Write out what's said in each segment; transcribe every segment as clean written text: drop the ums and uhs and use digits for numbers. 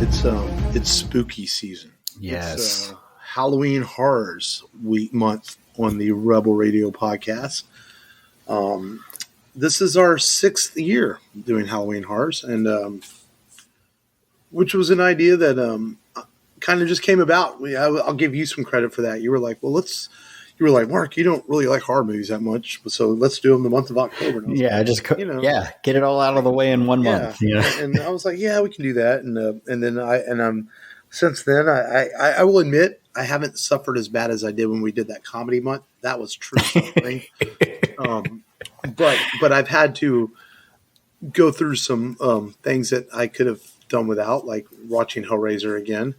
It's spooky season. Yes. It's Halloween Horrors month on the Rebel Radio podcast. This is our 6th year doing Halloween Horrors, and which was an idea that kind of just came about. I'll give you some credit for that. You were like, you were like, Mark, you don't really like horror movies that much, so let's do them the month of October. Yeah, get it all out of the way in one month. You know? And I was like, yeah, we can do that. And then since then, I will admit I haven't suffered as bad as I did when we did that comedy month. That was true suffering. But I've had to go through some things that I could have done without, like watching Hellraiser again.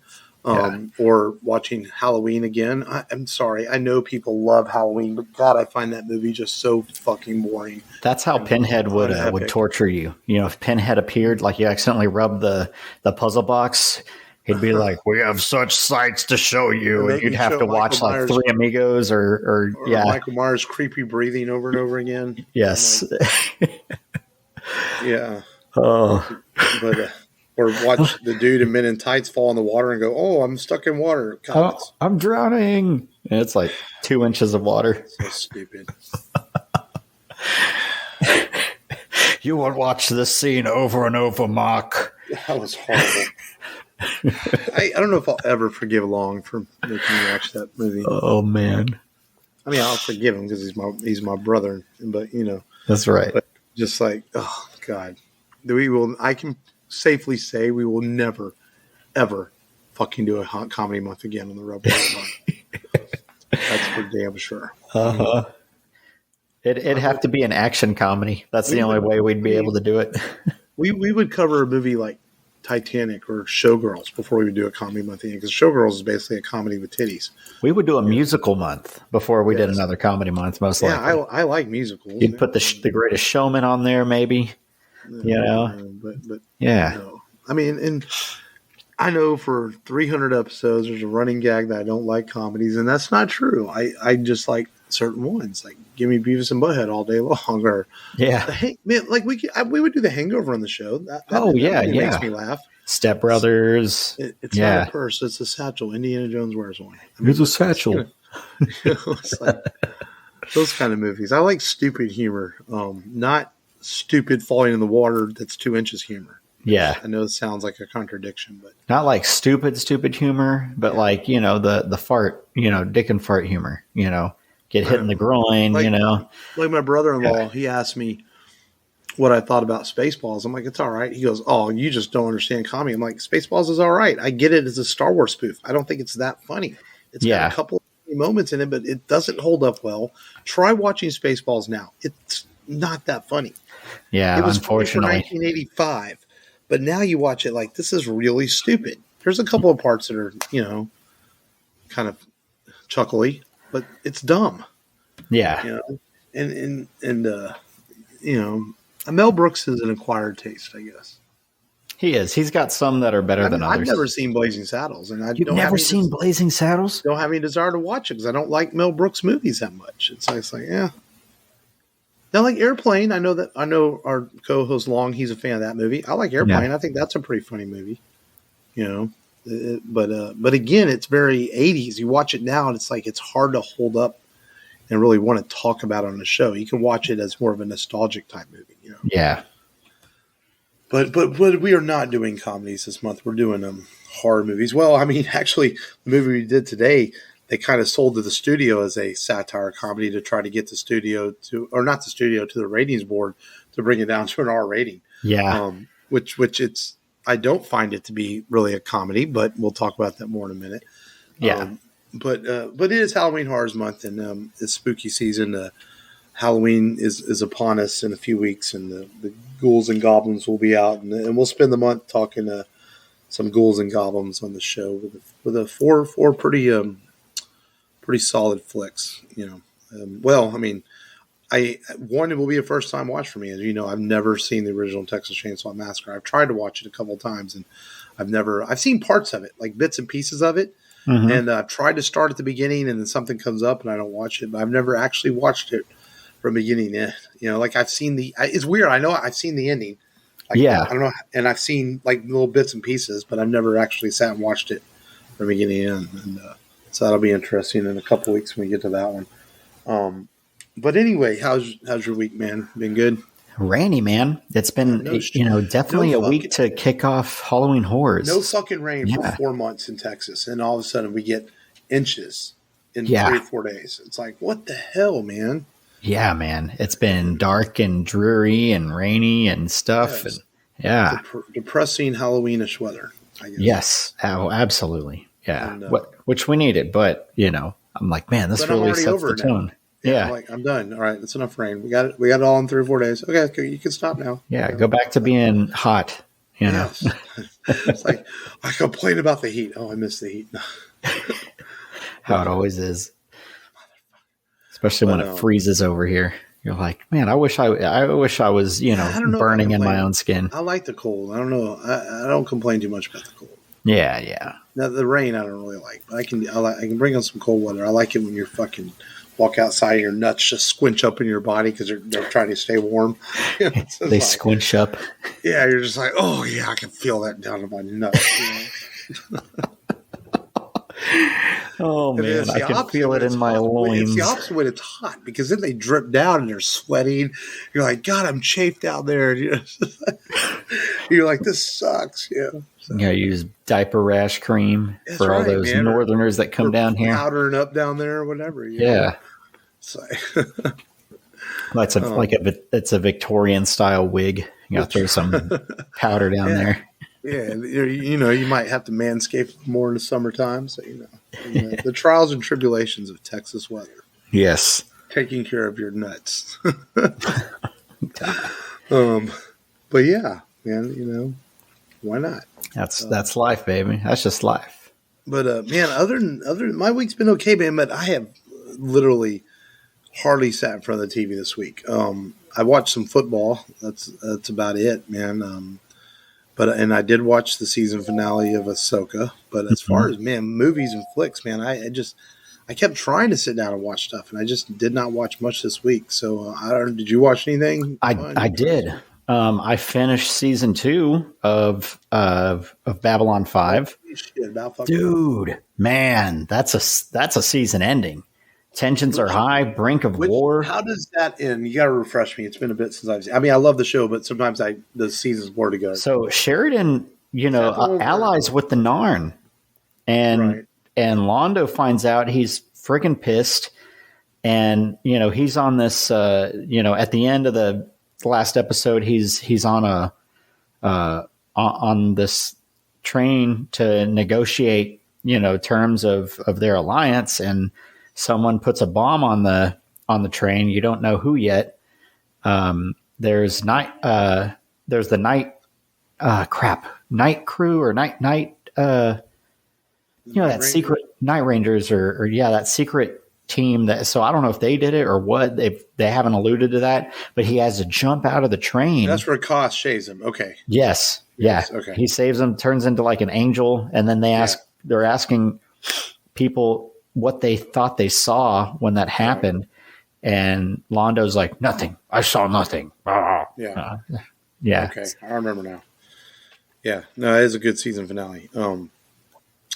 Or watching Halloween again. I'm sorry. I know people love Halloween, but God, I find that movie just so fucking boring. That's how Pinhead would torture you. You know, if Pinhead appeared, like you accidentally rubbed the puzzle box, he'd be like, "We have such sights to show you," and you'd have to watch like Three Amigos or Michael Myers' creepy breathing over and over again. Yes. Yeah. Oh. But. Or watch the dude in Men in Tights fall in the water and go, "Oh, I'm stuck in water. God, I'm drowning." And it's like 2 inches of water. So stupid. You would watch this scene over and over, Mark. That was horrible. I don't know if I'll ever forgive Long for making me watch that movie. Oh, man. I mean, I'll forgive him because he's my brother. But, you know. That's right. But just like, oh, God. I can safely say we will never, ever fucking do a comedy month again on the Rebel month. That's for damn sure. Uh-huh. It'd have to be an action comedy. That's the only way we'd be able to do it. We would cover a movie like Titanic or Showgirls before we would do a comedy month again, because Showgirls is basically a comedy with titties. We would do a musical month before we did another comedy month, most likely. Yeah, I like musicals. You'd put the Greatest Showman on there, maybe. You know, but yeah. No. I mean, and I know for 300 episodes, there's a running gag that I don't like comedies, and that's not true. I just like certain ones, like give me Beavis and Butthead all day long, or man, like we would do The Hangover on the show. That makes me laugh. Step Brothers. It's not a purse; it's a satchel. Indiana Jones wears one. I mean, it's a satchel. It's like those kind of movies. I like stupid humor, not stupid falling in the water that's 2 inches humor. Yeah. I know it sounds like a contradiction, but not like stupid humor, but like, you know, the fart, you know, dick and fart humor, you know, get hit in the groin, you know. Like my brother-in-law, he asked me what I thought about Spaceballs. I'm like, it's all right. He goes, "Oh, you just don't understand comedy." I'm like, Spaceballs is all right. I get it as a Star Wars spoof. I don't think it's that funny. It's got a couple of moments in it, but it doesn't hold up well. Try watching Spaceballs now. It's not that funny. Yeah, it was unfortunately. Funny for 1985, but now you watch it like, this is really stupid. There's a couple of parts that are, you know, kind of chuckly, but it's dumb. Yeah, you know? and you know, Mel Brooks is an acquired taste, I guess. He is. He's got some that are better than others. I've never seen Blazing Saddles, and You've never seen Blazing Saddles? Don't have any desire to watch it because I don't like Mel Brooks movies that much. It's like, yeah. Now, like Airplane, I know our co-host Long, he's a fan of that movie. I like Airplane. Yeah. I think that's a pretty funny movie, you know. But again, it's very 80s. You watch it now, and it's like it's hard to hold up and really want to talk about it on the show. You can watch it as more of a nostalgic type movie, you know. Yeah. But we are not doing comedies this month. We're doing horror movies. Well, I mean, actually, the movie we did today, they kind of sold to the studio as a satire comedy to try to get the studio to the ratings board to bring it down to an R rating. Yeah. Which it's, I don't find it to be really a comedy, but we'll talk about that more in a minute. Yeah. But it is Halloween Horrors Month, and it's spooky season. Halloween is upon us in a few weeks, and the ghouls and goblins will be out, and we'll spend the month talking some ghouls and goblins on the show with four pretty solid flicks, you know. Well, I mean, it will be a first time watch for me. As you know, I've never seen the original Texas Chainsaw Massacre. I've tried to watch it a couple of times, and I've seen parts of it, like bits and pieces of it. Mm-hmm. And I've tried to start at the beginning, and then something comes up and I don't watch it, but I've never actually watched it from beginning to end. You know, like I've seen it's weird. I know I've seen the ending. I don't know. And I've seen like little bits and pieces, but I've never actually sat and watched it from beginning to end. And so that'll be interesting in a couple weeks when we get to that one. But anyway, how's your week, man? Been good? Rainy, man. It's been, definitely a week to kick off Halloween Horrors. No fucking rain for 4 months in Texas. And all of a sudden we get inches in 3 or 4 days. It's like, what the hell, man? Yeah, man. It's been dark and dreary and rainy and stuff. Yes. And depressing Halloweenish weather, I guess. Yes. Oh, absolutely. Yeah. And, which we needed. But, I'm like, man, this really sets the tone. Now. Yeah. I'm done. All right. That's enough rain. We got it all in 3 or 4 days. Okay. You can stop now. Yeah. Go back to being hot. Yes. It's like, I complain about the heat. Oh, I miss the heat. How it always is. Especially when it freezes over here. You're like, man, I wish I was, burning in my own skin. I like the cold. I don't know. I don't complain too much about the cold. Yeah. Now, the rain I don't really like, but I can bring on some cold weather. I like it when you're fucking walk outside and your nuts just squinch up in your body because they're trying to stay warm. They squinch up. Yeah, you're just like, oh yeah, I can feel that down in my nuts. Oh man, I can feel it in my loins. It's the opposite when it's hot because then they drip down and they're sweating. You're like, God, I'm chafed out there. You're like, this sucks. Yeah. So. Yeah, use diaper rash cream for all those northerners that come down here. Powdering up down there or whatever. Yeah. It's like, it's a Victorian style wig. You got to throw some powder down there. Yeah, you might have to manscape more in the summertime. So, the trials and tribulations of Texas weather. Yes. Taking care of your nuts. But yeah, man, why not? That's life, baby. That's just life. But man, other than my week's been okay, man. But I have literally hardly sat in front of the TV this week. I watched some football. That's about it, man. And I did watch the season finale of Ahsoka. But as far as movies and flicks, man, I kept trying to sit down and watch stuff, and I just did not watch much this week. So did you watch anything? I did. I finished season 2 of Babylon 5. Dude, man, that's a season ending. Tensions are high, brink of war. How does that end? You got to refresh me. It's been a bit since I've seen. I mean, I love the show, but sometimes the seasons blur together. So Sheridan, allies with the Narn, and Londo finds out. He's friggin' pissed, and he's on this. At the end of the last episode, he's on on this train to negotiate, terms of their alliance, and someone puts a bomb on the train. You don't know who yet. There's the night crew or night. That secret Night Rangers or that secret team that. So I don't know if they did it or what. They haven't alluded to that. But he has to jump out of the train. That's where Koss shaves him. Okay. Yes. Yeah. Okay. He saves him, turns into like an angel, and then they're asking people what they thought they saw when that happened, and Londo's like, nothing. I saw nothing. Yeah. Yeah. Okay, I remember now. Yeah, no, it is a good season finale.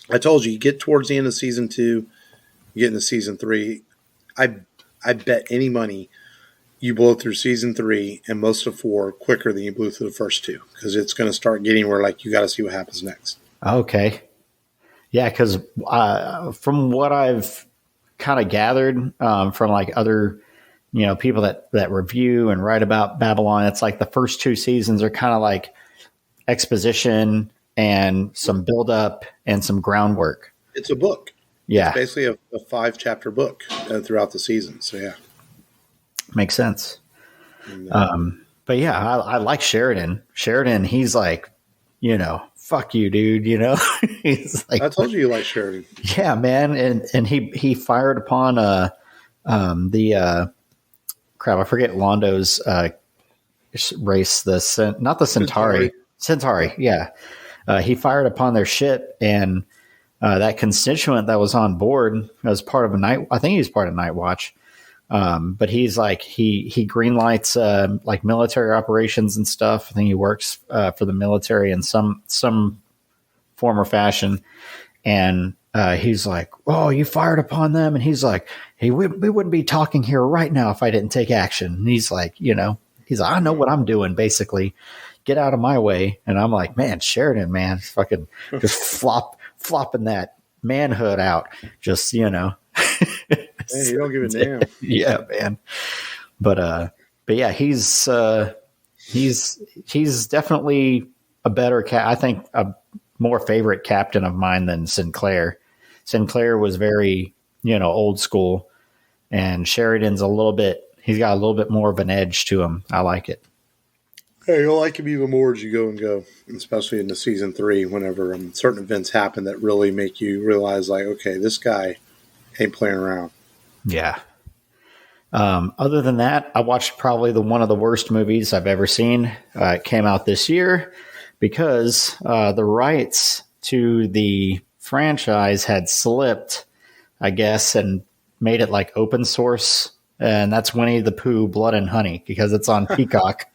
I told you get towards the end of season 2, you get into season 3. I bet any money you blow through season 3 and most of 4 quicker than you blew through the first 2 because it's going to start getting where like you got to see what happens next. Okay. Yeah, because from what I've kind of gathered from like other, people that review and write about Babylon, it's like the first 2 seasons are kind of like exposition and some build-up and some groundwork. It's a book. Yeah. It's basically a 5-chapter book throughout the season. So, yeah. Makes sense. But, yeah, I like Sheridan. Sheridan, he's like, fuck you, dude. He's like, I told you like Sheridan. Yeah, man. And he fired upon the crap. I forget Londo's race. Not the Centauri. Centauri. Yeah. He fired upon their ship, and that constituent that was on board was part of I think he was part of Night Watch. But he's like he greenlights like military operations and stuff. I think he works for the military in some form or fashion. And he's like, "Oh, you fired upon them," and he's like, "Hey, we wouldn't be talking here right now if I didn't take action." And he's like, I know what I'm doing, basically. Get out of my way. And I'm like, man, Sheridan, man, fucking just flopping that manhood out. Just, Hey, you don't give a damn. Yeah, man. But yeah, he's definitely a better I think a more favorite captain of mine than Sinclair. Sinclair was very, old school, and Sheridan's he's got a little bit more of an edge to him. I like it. Hey, you'll like him even more as you go, especially in the season 3, whenever certain events happen that really make you realize, like, okay, this guy ain't playing around. Yeah. Other than that, I watched probably one of the worst movies I've ever seen. It came out this year because the rights to the franchise had slipped, I guess, and made it like open source. And that's Winnie the Pooh, Blood and Honey, because it's on Peacock.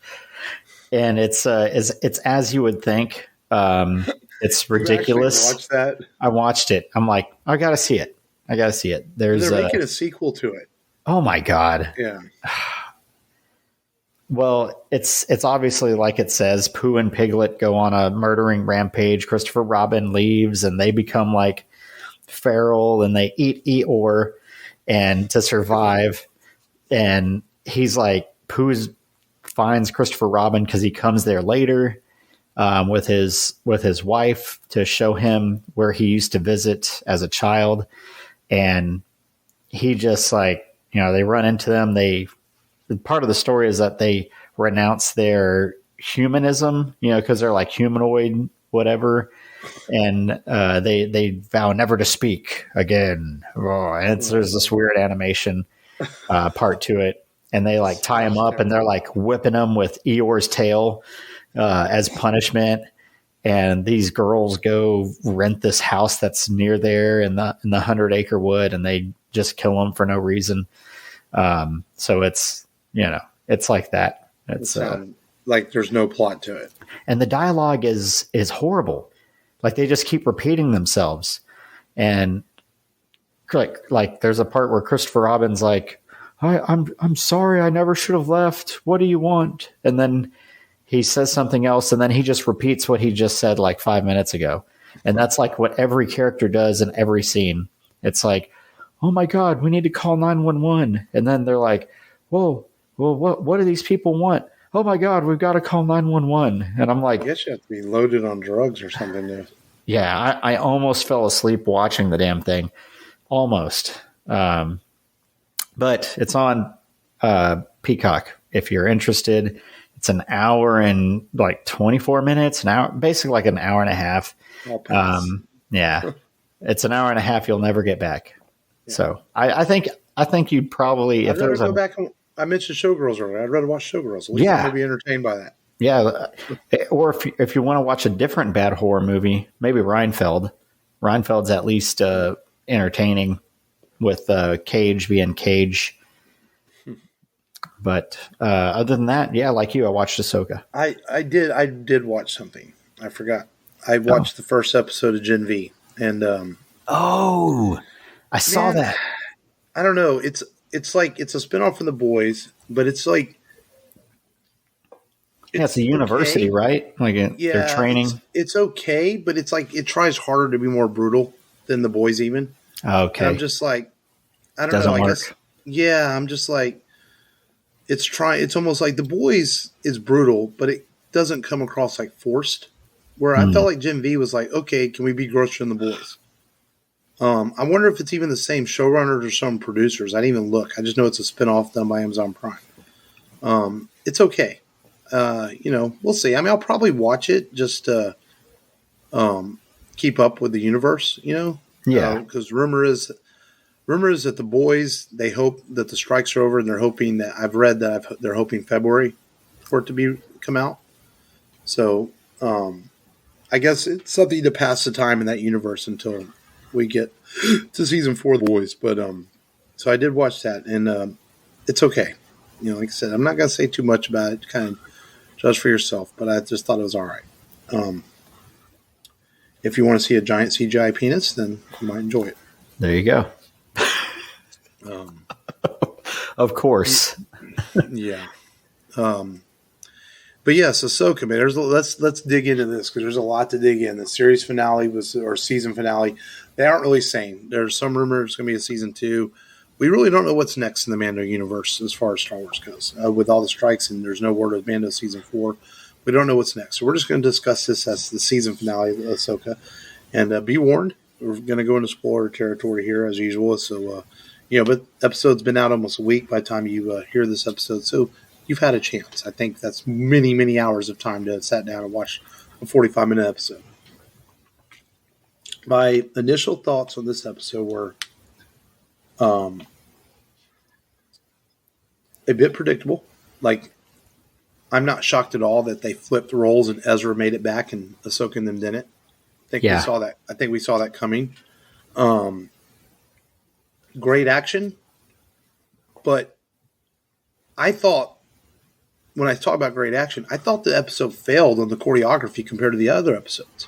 And it's as you would think. It's ridiculous. You watched that? I watched it. I'm like, I got to see it. They're making a sequel to it. Oh my God. Yeah. Well, it's obviously like it says, Pooh and Piglet go on a murdering rampage. Christopher Robin leaves and they become like feral and they eat Eeyore and to survive. And he's like, Pooh finds Christopher Robin because he comes there later with his wife to show him where he used to visit as a child. And he just like, they run into them. Part of the story is that they renounce their humanism, because they're like humanoid, whatever. And they vow never to speak again. Oh, and there's this weird animation part to it. And they like tie him up and they're like whipping him with Eeyore's tail as punishment. And these girls go rent this house that's near there in the 100-acre wood, and they just kill him for no reason. So it's, it's like that. It's like there's no plot to it. And the dialogue is horrible. Like they just keep repeating themselves. And like there's a part where Christopher Robin's like, I'm sorry, I never should have left. What do you want? And then he says something else, and then he just repeats what he just said like 5 minutes ago. And that's like what every character does in every scene. It's like, oh my God, we need to call 911. And then they're like, whoa, well, what do these people want? Oh my God, we've got to call 911. And I'm like, I guess you have to be loaded on drugs or something there. Yeah, I almost fell asleep watching the damn thing. Almost. But it's on Peacock if you're interested. It's an hour and like 24 minutes, basically like an hour and a half. Yeah, it's an hour and a half you'll never get back. Yeah. So I think you'd probably, if there's go back. I mentioned Showgirls earlier. I'd rather watch Showgirls. At least I'm going to be entertained by that. Yeah, or if you want to watch a different bad horror movie, maybe Reinfeld. Reinfeld's at least entertaining with Cage being Cage. But other than that, yeah, like you, I watched Ahsoka. I did watch something. I forgot. I watched the first episode of Gen V, and I saw that. I don't know. It's like it's a spinoff from The Boys, but it's like it's a university, okay. Right? Like they're training. It's okay, but it's like it tries harder to be more brutal than The Boys even. Okay. And I'm just like, I don't know. I guess. Yeah, I'm just like, it's almost like The Boys is brutal, but it doesn't come across like forced. Where I felt like Gen V was like, okay, can we be grosser than The Boys? I wonder if it's even the same showrunners or some producers. I didn't even look. I just know it's a spinoff done by Amazon Prime. It's okay. We'll see. I mean, I'll probably watch it just to keep up with the universe, Yeah. Because rumor is that The Boys, they hope that the strikes are over, and they're hoping that they're hoping February for it to come out. So I guess it's something to pass the time in that universe until we get to season 4 of The Boys. But so I did watch that, and it's okay. Like I said, I'm not going to say too much about it. Kind of judge for yourself, but I just thought it was all right. If you want to see a giant CGI penis, then you might enjoy it. There you go. Of course. Yeah. But yes, Ahsoka, man. Let's dig into this because there's a lot to dig in. The series finale or season finale. They aren't really saying. There's some rumors it's going to be a season 2. We really don't know what's next in the Mando universe as far as Star Wars goes. With all the strikes and there's no word of Mando season 4, we don't know what's next. So we're just going to discuss this as the season finale of Ahsoka. And be warned, we're going to go into spoiler territory here as usual. So, but the episode's been out almost a week by the time you hear this episode. So you've had a chance. I think that's many, many hours of time to sit down and watch a 45-minute episode. My initial thoughts on this episode were a bit predictable. Like, I'm not shocked at all that they flipped roles and Ezra made it back and Ahsoka and them didn't. We saw that. I think we saw that coming. Great action, but I thought when I talk about great action, I thought the episode failed on the choreography compared to the other episodes.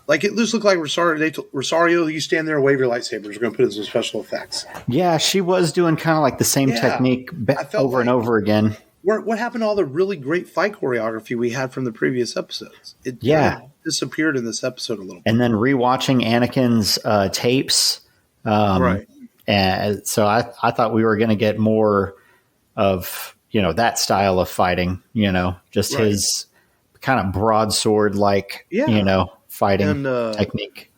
Like, it just looked like Rosario, you stand there and wave your lightsabers. We're going to put in some special effects. Yeah, she was doing kind of like the same technique over and over again. What happened to all the really great fight choreography we had from the previous episodes? It kind of disappeared in this episode a little bit. And then rewatching Anakin's tapes. Right. And so I thought we were going to get more of, that style of fighting, just his kind of broadsword like, fighting technique.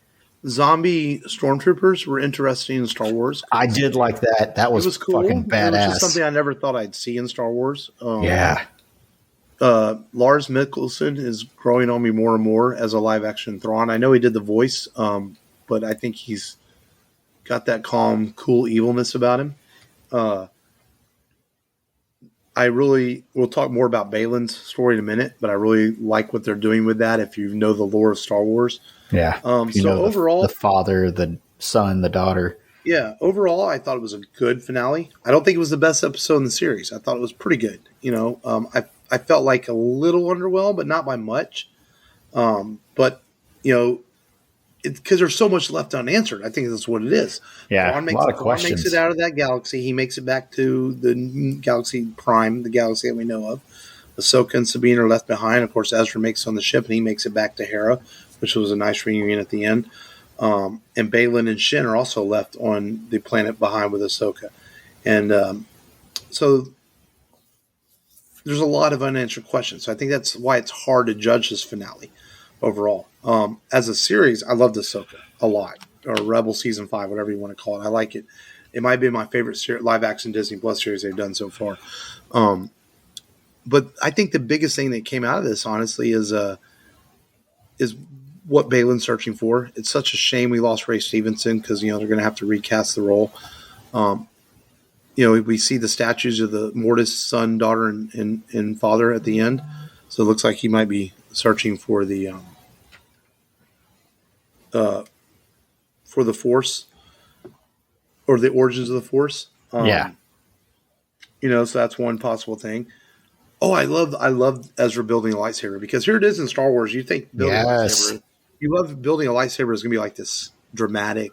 Zombie stormtroopers were interesting in Star Wars. I did like that. That was cool. Fucking badass. It was just something I never thought I'd see in Star Wars. Lars Mikkelsen is growing on me more and more as a live-action Thrawn. I know he did the voice, but I think he's got that calm, cool evilness about him. We'll talk more about Balin's story in a minute, but I really like what they're doing with that if you know the lore of Star Wars. Yeah. So overall, the father, the son, the daughter. Yeah. Overall, I thought it was a good finale. I don't think it was the best episode in the series. I thought it was pretty good. I felt like a little underwhelmed, but not by much. But because there's so much left unanswered. I think that's what it is. Yeah, a lot of questions. Makes it out of that galaxy. He makes it back to the Galaxy Prime, the galaxy that we know of. Ahsoka and Sabine are left behind. Of course, Ezra makes it on the ship, and he makes it back to Hera, which was a nice reunion at the end. And Balin and Shin are also left on the planet behind with Ahsoka. And so there's a lot of unanswered questions. So I think that's why it's hard to judge this finale overall. As a series, I loved Ahsoka a lot, or Rebel Season 5, whatever you want to call it. I like it. It might be my favorite live-action Disney Plus series they've done so far. But I think the biggest thing that came out of this, honestly, is what Balin's searching for. It's such a shame we lost Ray Stevenson because, they're going to have to recast the role. We see the statues of the Mortis son, daughter, and father at the end. So it looks like he might be searching for the Force or the origins of the Force. So that's one possible thing. Oh, I love Ezra building a lightsaber because here it is in Star Wars. You think building a lightsaber, you love building a lightsaber is going to be like this dramatic,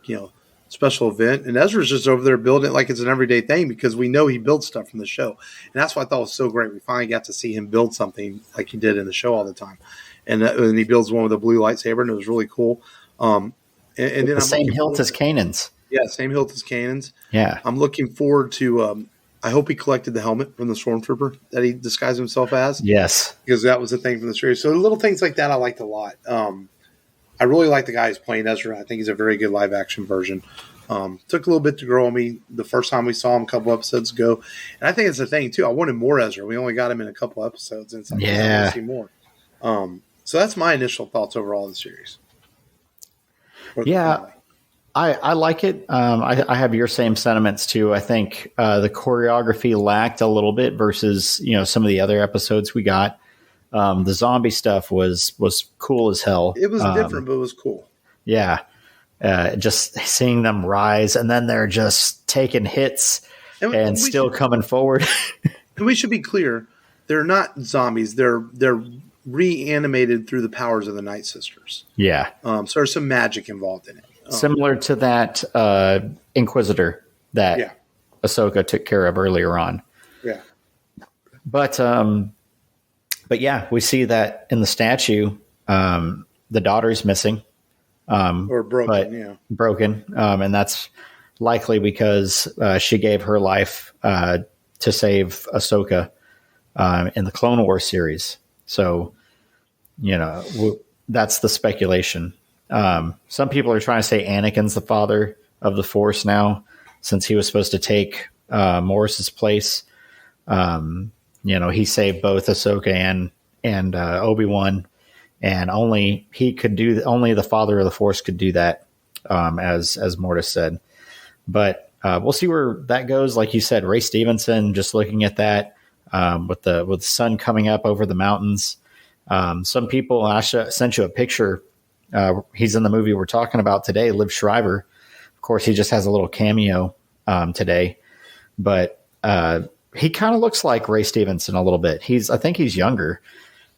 special event. And Ezra's just over there building it like it's an everyday thing because we know he builds stuff from the show. And that's what I thought was so great. We finally got to see him build something like he did in the show all the time. And he builds one with a blue lightsaber, and it was really cool. And then the same hilt as Kanan's. Yeah, same hilt as Kanan's. Yeah. I'm looking forward to I hope he collected the helmet from the Stormtrooper that he disguised himself as. Yes. Because that was the thing from the series. So little things like that I liked a lot. I really like the guy who's playing Ezra. I think he's a very good live-action version. Took a little bit to grow on me the first time we saw him a couple episodes ago. And I think it's the thing, too. I wanted more Ezra. We only got him in a couple episodes. And it's like, I want to see more. So that's my initial thoughts overall of the series. Yeah. I like it. I have your same sentiments too. I think the choreography lacked a little bit versus some of the other episodes we got. The zombie stuff was cool as hell. It was different, but it was cool. Yeah, just seeing them rise and then they're just taking hits and still coming forward. And we should be clear, they're not zombies. They're reanimated through the powers of the Night Sisters. Yeah. So there's some magic involved in it. Similar to that Inquisitor that Ahsoka took care of earlier on. Yeah. But yeah, we see that in the statue, the daughter's missing. Or broken, Broken. And that's likely because she gave her life to save Ahsoka in the Clone Wars series. So, that's the speculation. Some people are trying to say Anakin's the father of the Force now, since he was supposed to take Morris's place. He saved both Ahsoka and Obi-Wan, and only the father of the Force could do that, as Mortis said. But we'll see where that goes. Like you said, Ray Stevenson, just looking at that, with the sun coming up over the mountains. Some people, I sent you a picture. He's in the movie we're talking about today, Liv Schreiber. Of course, he just has a little cameo today, but he kind of looks like Ray Stevenson a little bit. I think he's younger,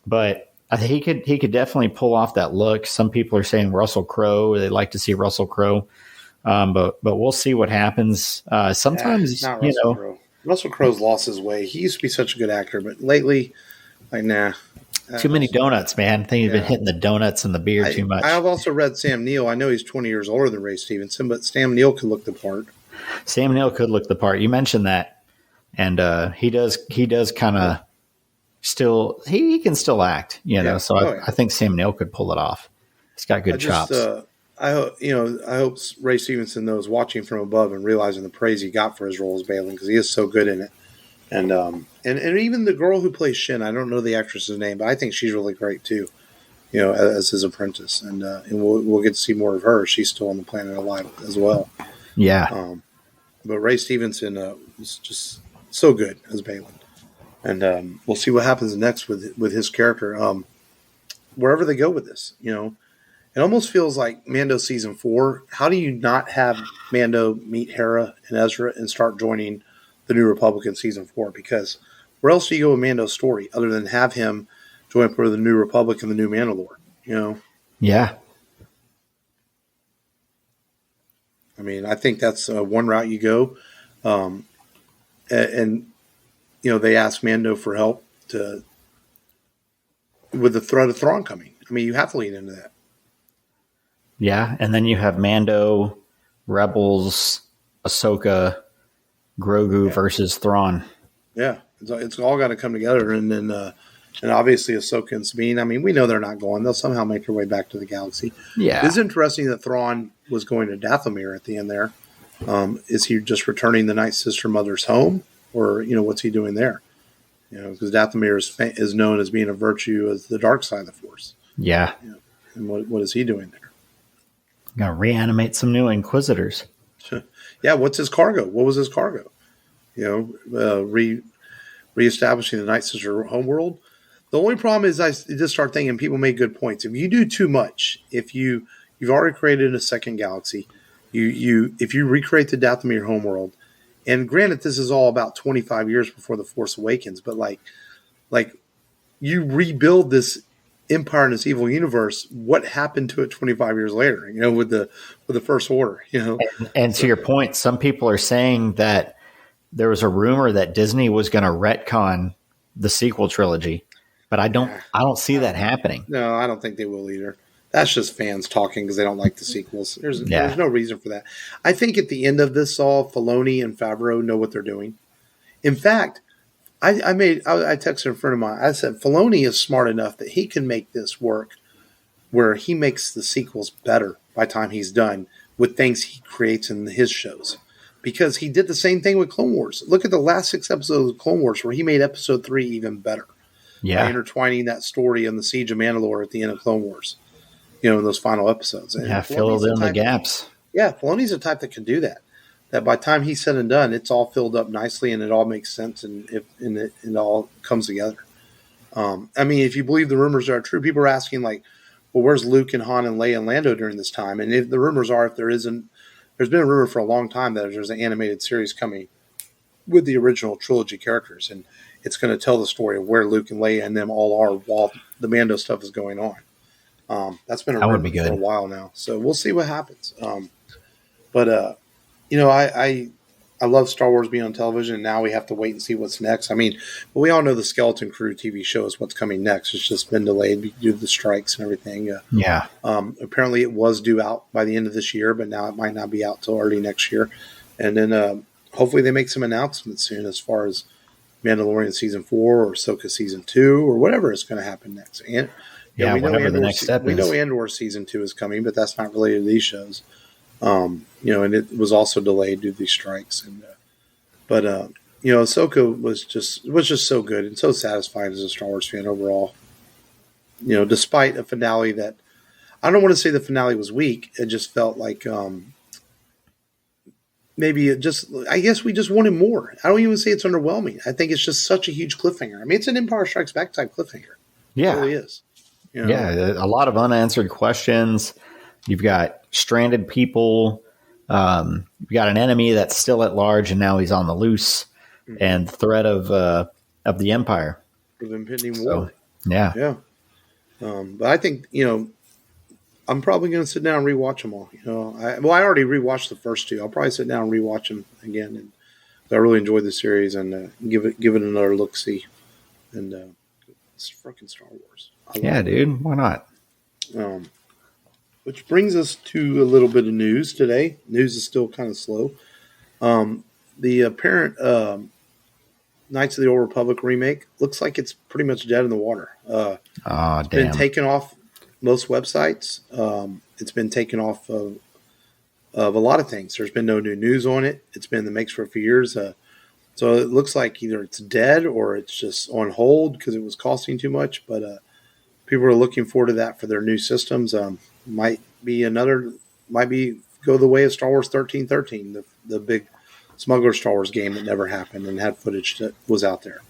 but I think he could definitely pull off that look. Some people are saying Russell Crowe. They'd like to see Russell Crowe, but we'll see what happens. Sometimes, not Russell Crowe. Russell Crowe's lost his way. He used to be such a good actor, but lately, nah. Too many donuts, man. I think he's been hitting the donuts and the beer too much. I've also read Sam Neill. I know he's 20 years older than Ray Stevenson, but Sam Neill could look the part. Sam Neill could look the part. You mentioned that. And he does kind of still, he can still act, so I think Sam Neill could pull it off. He's got good chops. I hope Ray Stevenson though is watching from above and realizing the praise he got for his role as Balin, because he is so good in it. And even the girl who plays Shin, I don't know the actress's name, but I think she's really great too, as his apprentice. And we'll get to see more of her. She's still on the planet alive as well. Yeah. But Ray Stevenson was just so good as Balin. And we'll see what happens next with his character. Wherever they go with this, it almost feels like Mando season 4. How do you not have Mando meet Hera and Ezra and start joining the New Republic in season 4? Because where else do you go with Mando's story other than have him join for the New Republic and the New Mandalore? Yeah. I mean, I think that's one route you go. And they ask Mando for help with the threat of Thrawn coming. I mean, you have to lean into that. Yeah, and then you have Mando, Rebels, Ahsoka, Grogu versus Thrawn. Yeah, it's all got to come together, and then and obviously Ahsoka and Sabine. I mean, we know they're not going; they'll somehow make their way back to the galaxy. Yeah, it's interesting that Thrawn was going to Dathomir at the end there. Is he just returning the Night Sister Mother's home, or what's he doing there? Because Dathomir is known as being a virtue as the dark side of the Force. Yeah, and what is he doing there? Gonna reanimate some new Inquisitors. Yeah, what's his cargo? What was his cargo? Reestablishing the Night Sister homeworld. The only problem is I just start thinking people make good points. If you do too much, if you've already created a second galaxy, if you recreate the Dathomir homeworld, and granted this is all about 25 years before the Force Awakens, but like you rebuild this empire in this evil universe, what happened to it 25 years later, with the First Order, And to your point, some people are saying that there was a rumor that Disney was going to retcon the sequel trilogy, but I don't see that happening. No, I don't think they will either. That's just fans talking because they don't like the sequels. There's no reason for that. I think at the end of this all, Filoni and Favreau know what they're doing. In fact, I texted a friend of mine. I said, Filoni is smart enough that he can make this work where he makes the sequels better by the time he's done with things he creates in his shows. Because he did the same thing with Clone Wars. Look at the last 6 episodes of Clone Wars where he made episode 3 even better. Yeah. By intertwining that story in the Siege of Mandalore at the end of Clone Wars, in those final episodes. And filled in the gaps. Filoni's the type that can do that. That by the time he's said and done, it's all filled up nicely and it all makes sense and it all comes together. I mean, if you believe the rumors are true, people are asking well, where's Luke and Han and Leia and Lando during this time? And if the rumors are, there's been a rumor for a long time that there's an animated series coming with the original trilogy characters, and it's going to tell the story of where Luke and Leia and them all are while the Mando stuff is going on. That's been a rumor for a while now, so we'll see what happens. But I love Star Wars being on television, and now we have to wait and see what's next. I mean, we all know the Skeleton Crew TV show is what's coming next. It's just been delayed due to the strikes and everything. Apparently it was due out by the end of this year, but now it might not be out till early next year. And then hopefully they make some announcements soon as far as Mandalorian Season 4 or Ahsoka Season 2 or whatever is going to happen next. And whatever the next step is. We know Andor Season 2 is coming, but that's not related to these shows. And it was also delayed due to these strikes. But Ahsoka was just so good and so satisfying as a Star Wars fan overall. Despite a finale that I don't want to say the finale was weak. It just felt like I guess we just wanted more. I don't even say it's underwhelming. I think it's just such a huge cliffhanger. I mean, it's an Empire Strikes Back type cliffhanger. Yeah, it really is. Yeah, a lot of unanswered questions. You've got stranded people. You've got an enemy that's still at large, and now he's on the loose, and the threat of the Empire. Of impending war. Yeah. But I think, I'm probably going to sit down and rewatch them all. I already rewatched the first two. I'll probably sit down and rewatch them again. And I really enjoyed the series and give it another look-see. And it's freaking Star Wars. Yeah, dude. Why not? Which brings us to a little bit of news today. News is still kind of slow. The apparent Knights of the Old Republic remake looks like it's pretty much dead in the water. It's been taken off most websites. It's been taken off of a lot of things. There's been no new news on it. It's been in the makes for a few years. So it looks like either it's dead or it's just on hold because it was costing too much. But people are looking forward to that for their new systems. Might go the way of Star Wars 1313, the big smuggler Star Wars game that never happened and had footage that was out there.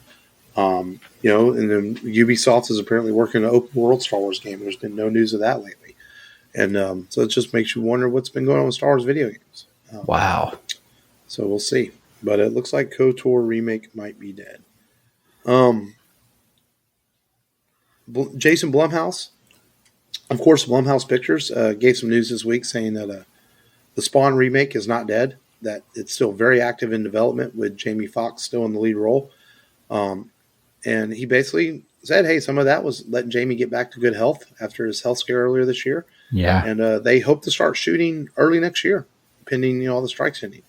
And then Ubisoft is apparently working on an open world Star Wars game. There's been no news of that lately. And so it just makes you wonder what's been going on with Star Wars video games. Wow. So we'll see. But it looks like KOTOR remake might be dead. Jason Blumhouse, of course, Blumhouse Pictures gave some news this week saying that the Spawn remake is not dead, that it's still very active in development with Jamie Foxx still in the lead role. And he basically said, hey, some of that was letting Jamie get back to good health after his health scare earlier this year. Yeah. And they hope to start shooting early next year, pending all the strikes ending.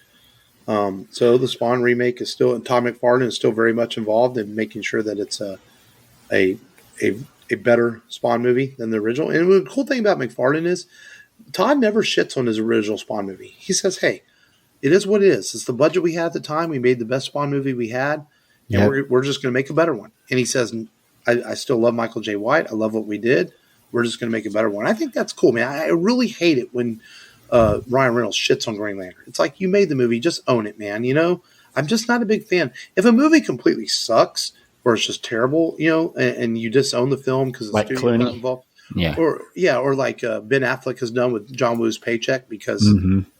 So the Spawn remake is still, and Todd McFarlane is still very much involved in making sure that it's a better Spawn movie than the original. And the cool thing about McFarlane is Todd never shits on his original Spawn movie. He says, hey, it is what it is. It's the budget we had at the time. We made the best Spawn movie we had. And we're just going to make a better one. And he says, I still love Michael J. White. I love what we did. We're just going to make a better one. I think that's cool, man. I really hate it when Ryan Reynolds shits on Green Lantern. It's like, you made the movie. Just own it, man. I'm just not a big fan. If a movie completely sucks or it's just terrible, and you disown the film because the studio's not involved. Yeah. Or like Ben Affleck has done with John Woo's Paycheck because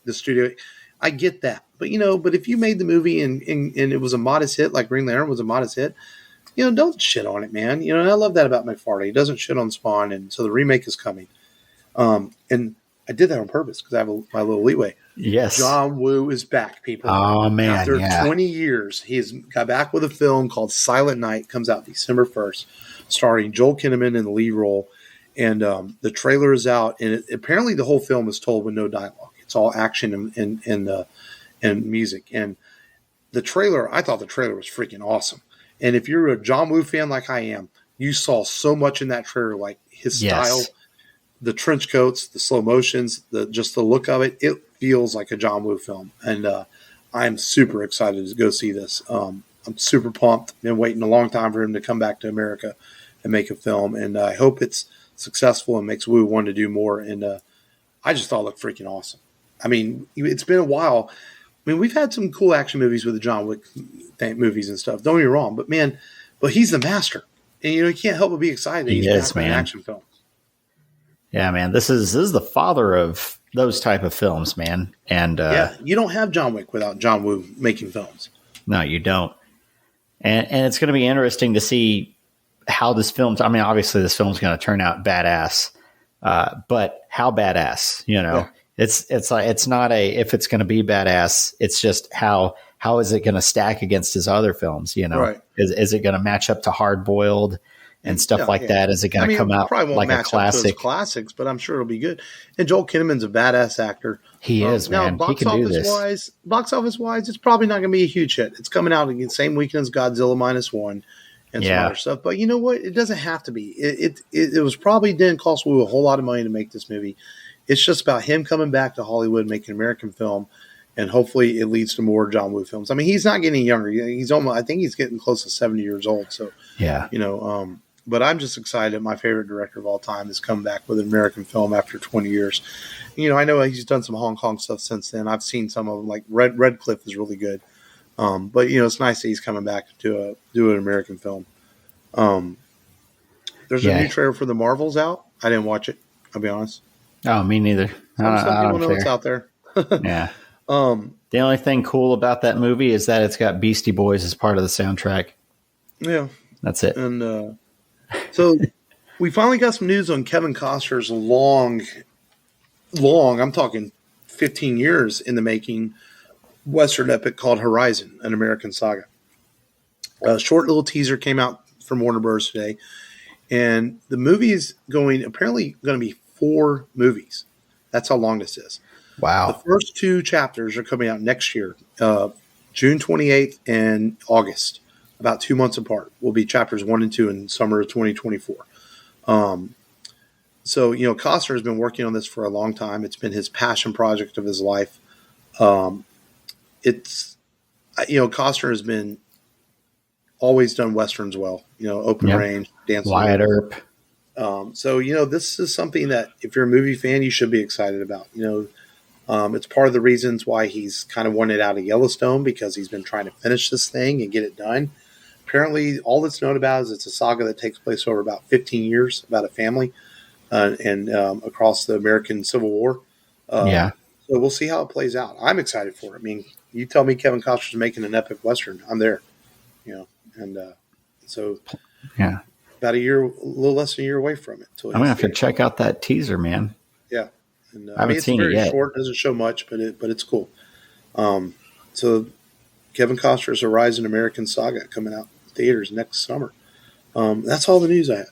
the studio – I get that. But, but if you made the movie and it was a modest hit, like Green Lantern was a modest hit, don't shit on it, man. And I love that about McFarlane. He doesn't shit on Spawn, and so the remake is coming. And I did that on purpose because I have my little leeway. Yes. John Woo is back, people. Oh, man. After 20 years, he's got back with a film called Silent Night. Comes out December 1st, starring Joel Kinnaman in the lead role. And the trailer is out, and apparently the whole film is told with no dialogue. It's all action and music. And the trailer, I thought the trailer was freaking awesome. And if you're a John Woo fan like I am, you saw so much in that trailer, like his style, the trench coats, the slow motions, just the look of it. It feels like a John Woo film. And I'm super excited to go see this. I'm super pumped. Been waiting a long time for him to come back to America and make a film. And I hope it's successful and makes Woo want to do more. And I just thought it looked freaking awesome. I mean, it's been a while. I mean, we've had some cool action movies with the John Wick movies and stuff. Don't get me wrong, but he's the master, and you can't help but be excited. He's back in action films. Yeah, man, this is the father of those type of films, man. And you don't have John Wick without John Woo making films. No, you don't. And it's going to be interesting to see how this film's. I mean, obviously, this film's going to turn out badass, but how badass? It's like it's not if it's going to be badass. It's just how is it going to stack against his other films? Right. Is it going to match up to Hard Boiled and stuff like that? Is it going to come out like a classic? Up to classics, but I'm sure it'll be good. And Joel Kinnaman's a badass actor. He is, man. Now, he can do this. Box office wise, it's probably not going to be a huge hit. It's coming out again same weekend as Godzilla -1 and some other stuff. But you know what? It doesn't have to be. It was probably didn't cost Wu a whole lot of money to make this movie. It's just about him coming back to Hollywood, making an American film, and hopefully it leads to more John Woo films. I mean, he's not getting younger. He's almost. I think he's getting close to 70 years old. So yeah, But I'm just excited. My favorite director of all time has come back with an American film after 20 years. I know he's done some Hong Kong stuff since then. I've seen some of them, like Red Cliff is really good. But it's nice that he's coming back to do an American film. There's a new trailer for the Marvels out. I didn't watch it. I'll be honest. Oh, me neither. Some people know it's out there. Yeah. The only thing cool about that movie is that it's got Beastie Boys as part of the soundtrack. Yeah. That's it. And so we finally got some news on Kevin Costner's long, I'm talking 15 years in the making, Western epic called Horizon, an American saga. A short little teaser came out from Warner Bros. Today. And the movie is apparently going to be 4 movies. That's how long this is. Wow. The first 2 chapters are coming out next year, June 28th and August, about 2 months apart. Will be chapters 1 and 2 in summer of 2024. So, Costner has been working on this for a long time. It's been his passion project of his life. Costner has been always done Westerns well, open range, dancing. Wyatt Earp. So, this is something that if you're a movie fan, you should be excited about. It's part of the reasons why he's kind of wanted out of Yellowstone, because he's been trying to finish this thing and get it done. Apparently, all that's known about is it's a saga that takes place over about 15 years about a family and across the American Civil War. So we'll see how it plays out. I'm excited for it. I mean, you tell me Kevin Costner's making an epic Western, I'm there. About a little less than a year away from it. I'm gonna have to check out that teaser, man. Yeah, and I haven't seen it yet. Short, doesn't show much, but it's cool. So Kevin Costner's Horizon American Saga coming out in theaters next summer. That's all the news I had.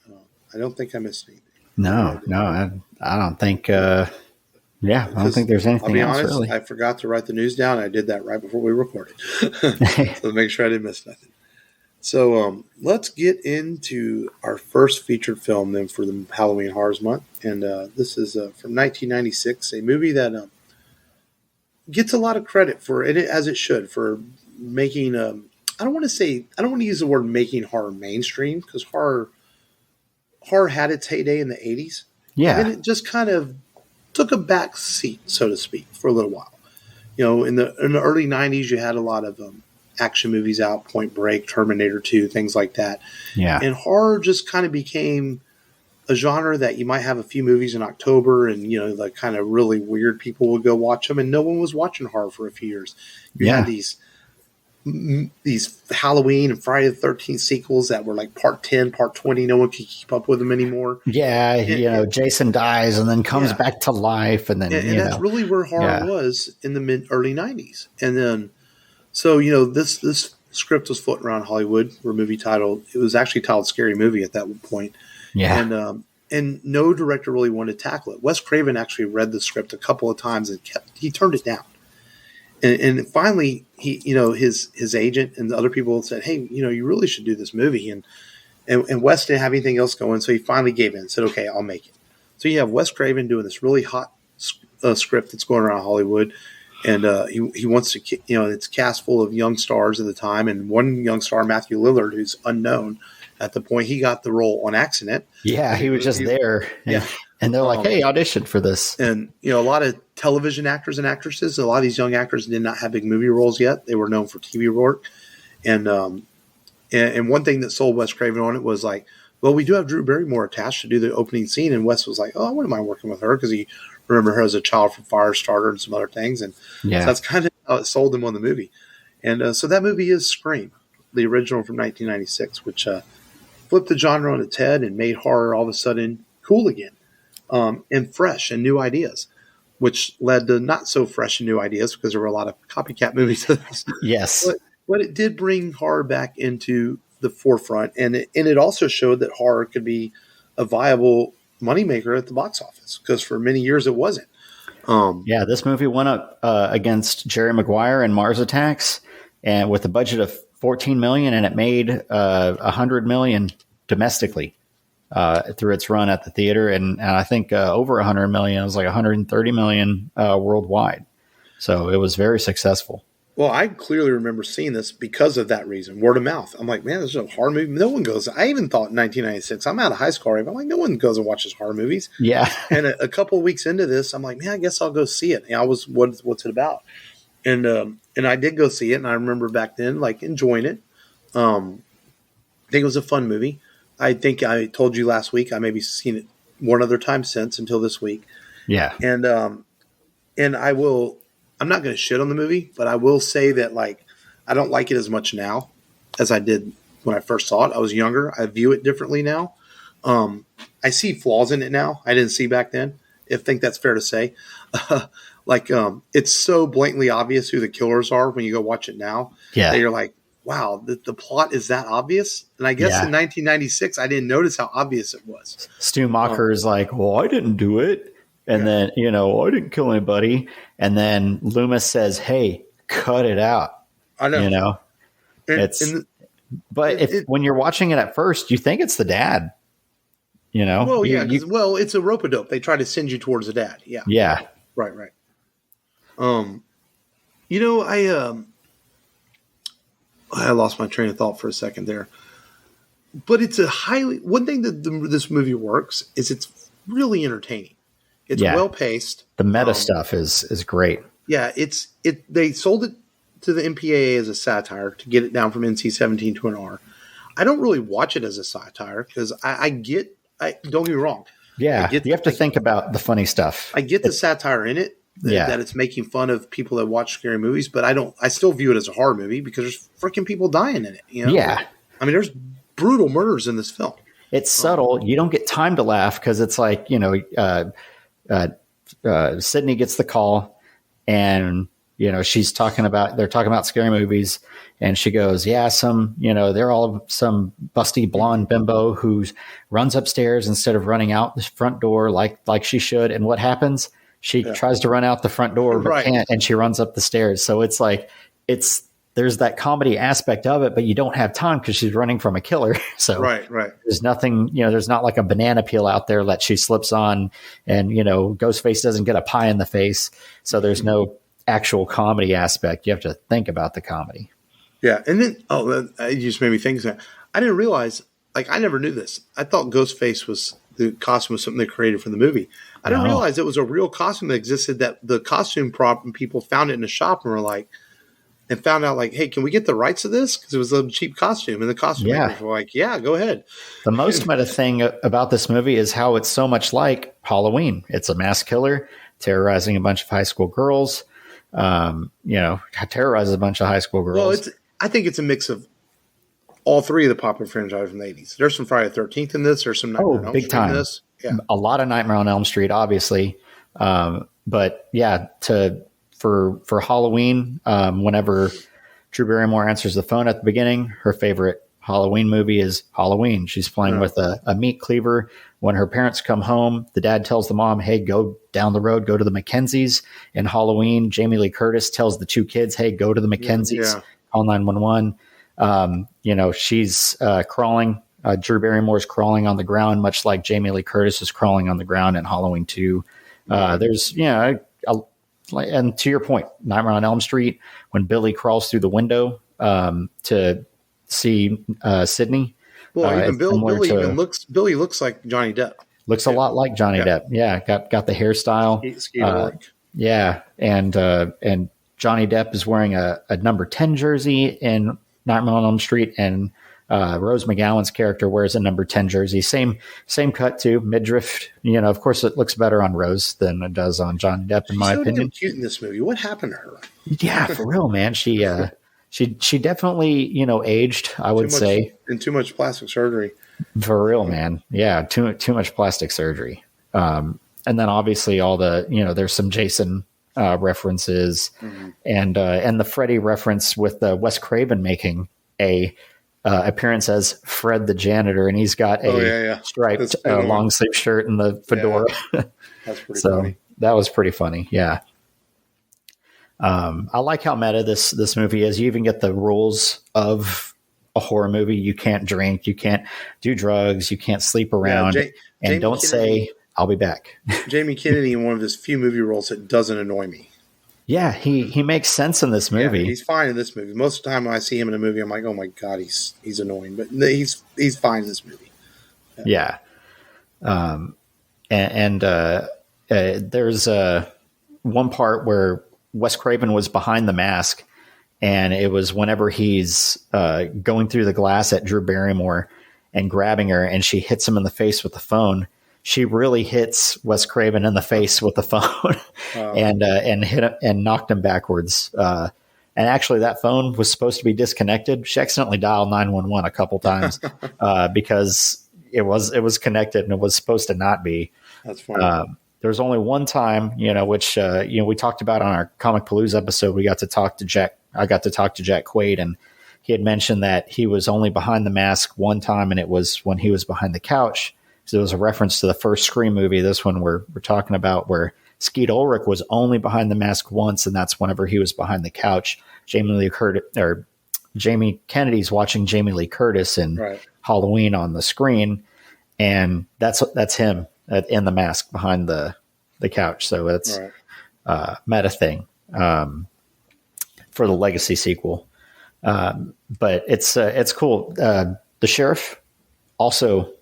So, I don't think I missed anything. No, I don't think. I don't think there's anything else. I'll be honest, really. I forgot to write the news down. I did that right before we recorded, so to make sure I didn't miss nothing. So let's get into our first featured film then for the Halloween Horrors Month, and this is from 1996, a movie that gets a lot of credit for it, as it should, for making. I don't want to use the word making horror mainstream, because horror had its heyday in the 80s. Yeah, and it just kind of took a back seat, so to speak, for a little while. In the early 90s, you had a lot of action movies out, Point Break, Terminator 2, things like that. Yeah. And horror just kind of became a genre that you might have a few movies in October, and, the kind of really weird people would go watch them, and no one was watching horror for a few years. You had these Halloween and Friday the 13th sequels that were like part 10, part 20. No one could keep up with them anymore. Yeah. Jason dies and then comes back to life. And then, that's really where horror was in the early 90s. And then, so, this script was floating around Hollywood, it was actually titled Scary Movie at that point. Yeah. And no director really wanted to tackle it. Wes Craven actually read the script a couple of times and he turned it down. And finally, his agent and the other people said, "Hey, you really should do this movie." And Wes didn't have anything else going, so he finally gave in and said, "Okay, I'll make it." So you have Wes Craven doing this really hot script that's going around Hollywood, and he wants to, it's cast full of young stars at the time, and one young star, Matthew Lillard, who's unknown at the point. He got the role on accident. Yeah, he was just there. Yeah. And they're like, "Hey, audition for this." And, a lot of television actors and actresses, a lot of these young actors did not have big movie roles yet. They were known for TV work. And one thing that sold Wes Craven on it was like, well, we do have Drew Barrymore attached to do the opening scene. And Wes was like, "Oh, I wouldn't mind working with her," because he remembered her as a child from Firestarter and some other things. And so that's kind of sold them on the movie. And so that movie is Scream, the original from 1996, which flipped the genre on its head and made horror all of a sudden cool again, and fresh and new ideas, which led to not so fresh and new ideas because there were a lot of copycat movies to this. Yes. But it did bring horror back into the forefront, and it also showed that horror could be a viable moneymaker at the box office, because for many years it wasn't. This movie went up against Jerry Maguire and Mars Attacks, and with a budget of $14 million, and it made $100 million domestically through its run at the theater, and I think over $100 million. It was like $130 million worldwide. So it was very successful. Well, I clearly remember seeing this because of that reason, word of mouth. I'm like, man, this is a horror movie. No one goes. I even thought in 1996, I'm out of high school already, but I'm like, no one goes and watches horror movies. Yeah. And a couple of weeks into this, I'm like, man, I guess I'll go see it. And I was, what's it about? And I did go see it, and I remember back then like enjoying it. I think it was a fun movie. I think I told you last week I maybe seen it one other time since until this week. Yeah. And I'm not going to shit on the movie, but I will say that like I don't like it as much now as I did when I first saw it. I was younger. I view it differently now. I see flaws in it now I didn't see back then. I think that's fair to say. It's so blatantly obvious who the killers are when you go watch it now. Yeah. That you're like, wow, the plot is that obvious? And I guess in 1996, I didn't notice how obvious it was. Stu Macher is like, well, I didn't do it. And then, I didn't kill anybody. And then Loomis says, hey, cut it out. I know. When you're watching it at first, you think it's the dad. Well, it's a rope-a-dope. They try to send you towards the dad. Yeah. Yeah. Right. I lost my train of thought for a second there. But it's one thing that this movie works is it's really entertaining. It's well paced. The meta stuff is great. Yeah, they sold it to the MPAA as a satire to get it down from NC-17 to an R. I don't really watch it as a satire because I don't get me wrong. Yeah, you have to think about the funny stuff. I get the satire in it, that it's making fun of people that watch scary movies, but I still view it as a horror movie because there's freaking people dying in it. Yeah. I mean, there's brutal murders in this film. It's subtle. You don't get time to laugh because it's like, Sidney gets the call and, they're talking about scary movies, and she goes, yeah, they're all some busty blonde bimbo who runs upstairs instead of running out the front door like she should. And what happens? She tries to run out the front door, but can't, and she runs up the stairs. So it's like, there's that comedy aspect of it, but you don't have time because she's running from a killer. So right. There's nothing, there's not like a banana peel out there that she slips on, and, Ghostface doesn't get a pie in the face. So there's no actual comedy aspect. You have to think about the comedy. Yeah. And then, it just made me think of that. I didn't realize, I never knew this. I thought Ghostface the costume was something they created for the movie. I didn't realize it was a real costume that existed, that the costume prop and people found it in a shop and were like, and found out hey, can we get the rights to this? Because it was a cheap costume, and the costume makers were like, yeah, go ahead. The most meta thing about this movie is how it's so much like Halloween. It's a mass killer terrorizing a bunch of high school girls. Terrorizes a bunch of high school girls. Well, I think it's a mix of all three of the popular franchises from the 80s. There's some Friday the 13th in this. There's some Nightmare on Elm big Street time. in this. Yeah. A lot of Nightmare on Elm Street, obviously. But yeah, for Halloween, whenever Drew Barrymore answers the phone at the beginning, her favorite Halloween movie is Halloween. She's playing with a meat cleaver. When her parents come home, the dad tells the mom, hey, go down the road, go to the Mackenzies. In Halloween, Jamie Lee Curtis tells the two kids, hey, go to the Mackenzies, call 911. She's crawling. Drew Barrymore's crawling on the ground, much like Jamie Lee Curtis is crawling on the ground in Halloween 2. There's, and to your point, Nightmare on Elm Street, when Billy crawls through the window to see Sidney. Well, even Billy looks like Johnny Depp. Looks a lot like Johnny Depp. Yeah, got the hairstyle. And Johnny Depp is wearing a number 10 jersey in Nightmare on Elm Street, and Rose McGowan's character wears a number 10 jersey. Same cut too, midriff. Of course, it looks better on Rose than it does on Johnny Depp, in my opinion. She's so cute in this movie. What happened to her? Yeah, for real, man. She definitely aged. I would say, and too much plastic surgery. For real, man. Yeah, too much plastic surgery. And then obviously all the there's some Jason references, and the Freddy reference with Wes Craven making a appearance as Fred the janitor, and he's got a striped long sleeve shirt and the fedora. Yeah. That's pretty funny. That was pretty funny. Yeah. I like how meta this movie is. You even get the rules of a horror movie. You can't drink, you can't do drugs, you can't sleep around, and don't say I'll be back. Jamie Kennedy in one of his few movie roles that doesn't annoy me. Yeah, he makes sense in this movie. Yeah, he's fine in this movie. Most of the time when I see him in a movie, I'm like, oh my God, he's annoying. But he's fine in this movie. Yeah. There's one part where Wes Craven was behind the mask, and it was whenever he's going through the glass at Drew Barrymore and grabbing her, and she hits him in the face with the phone. She really hits Wes Craven in the face with the phone and hit him and knocked him backwards. And actually, that phone was supposed to be disconnected. She accidentally dialed 911 a couple times because it was connected and it was supposed to not be. That's funny. There's only one time, which we talked about on our Comic Palooza episode. We got to talk to Jack. I got to talk to Jack Quaid, and he had mentioned that he was only behind the mask one time, and it was when he was behind the couch. So there was a reference to the first Scream movie, this one we're talking about, where Skeet Ulrich was only behind the mask once, and that's whenever he was behind the couch. Jamie Kennedy's watching Jamie Lee Curtis in Halloween on the screen, and that's him in the mask behind the couch. So it's a meta thing for the Legacy sequel. But it's cool. The sheriff also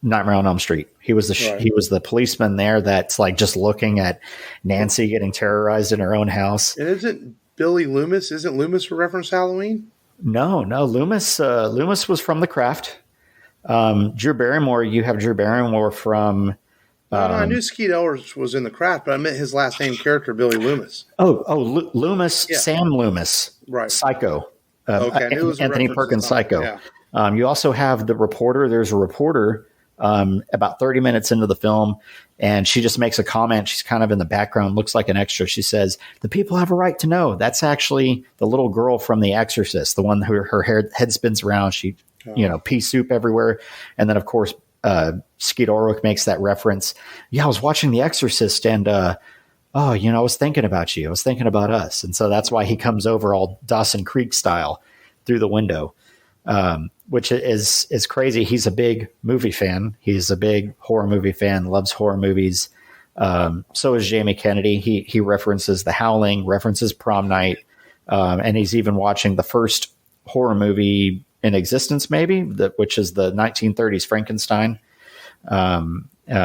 Nightmare on Elm Street. He was the policeman there that's like just looking at Nancy getting terrorized in her own house. And isn't Billy Loomis? Isn't Loomis a reference to Halloween? No. Loomis was from The Craft. Drew Barrymore. You have Drew Barrymore from. I knew Skeet Ulrich was in The Craft, but I meant his last name character, Billy Loomis. Loomis. Yeah. Sam Loomis. Right. Psycho. Okay. Anthony Perkins. Psycho. Yeah. You also have the reporter. There's a reporter about 30 minutes into the film, and she just makes a comment. She's kind of in the background, looks like an extra. She says, "The people have a right to know." That's actually the little girl from The Exorcist, the one who her head spins around. She, pea soup everywhere. And then, of course, Skeet Ulrich makes that reference. Yeah, I was watching The Exorcist, and I was thinking about you. I was thinking about us. And so that's why he comes over all Dawson Creek style through the window. Which is crazy. He's a big movie fan. He's a big horror movie fan, loves horror movies. So is Jamie Kennedy. He references The Howling, references Prom Night, and he's even watching the first horror movie in existence, maybe, which is the 1930s Frankenstein,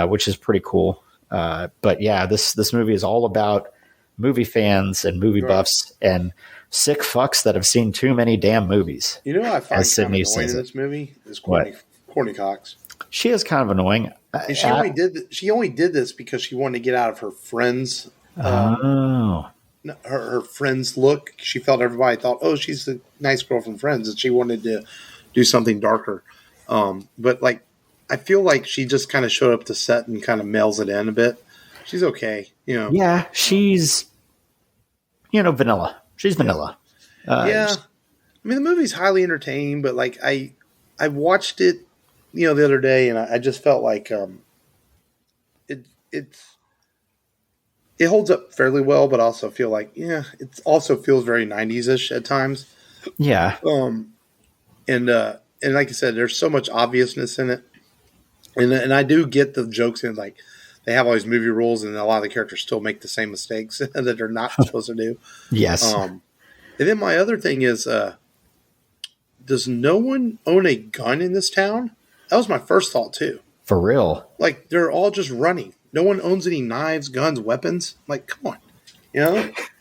which is pretty cool. But yeah, this movie is all about movie fans and movie buffs and sick fucks that have seen too many damn movies. You know what I find kind of annoying in this movie is Courtney Cox. She is kind of annoying. And she only did this because she wanted to get out of her friends. Her friends look. She felt everybody thought, oh, she's the nice girl from Friends, and she wanted to do something darker. But like, I feel like she just kind of showed up to set and kind of mails it in a bit. She's okay, Yeah, she's vanilla. She's vanilla. I mean, the movie's highly entertaining, but like I watched it, the other day, and I just felt like it holds up fairly well, but also feel like it also feels very 90s-ish at times. Yeah. And like I said, there's so much obviousness in it, and I do get the jokes in, like they have all these movie rules, and a lot of the characters still make the same mistakes that they're not supposed to do. Yes. And then my other thing is, does no one own a gun in this town? That was my first thought too. For real? Like they're all just running. No one owns any knives, guns, weapons. Like, come on,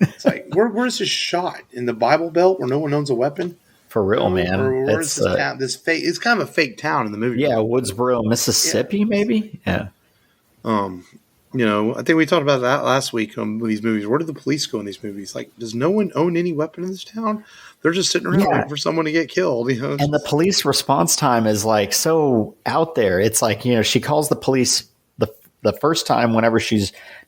It's like where's this shot in the Bible Belt where no one owns a weapon? For real, man. Or where is this town? This fake. It's kind of a fake town in the movie. Yeah, Woodsboro, Mississippi, maybe. Yeah. I think we talked about that last week on these movies. Where do the police go in these movies? Like, does no one own any weapon in this town? They're just sitting around waiting for someone to get killed. And the police response time is like so out there. It's like, she calls the police the first time whenever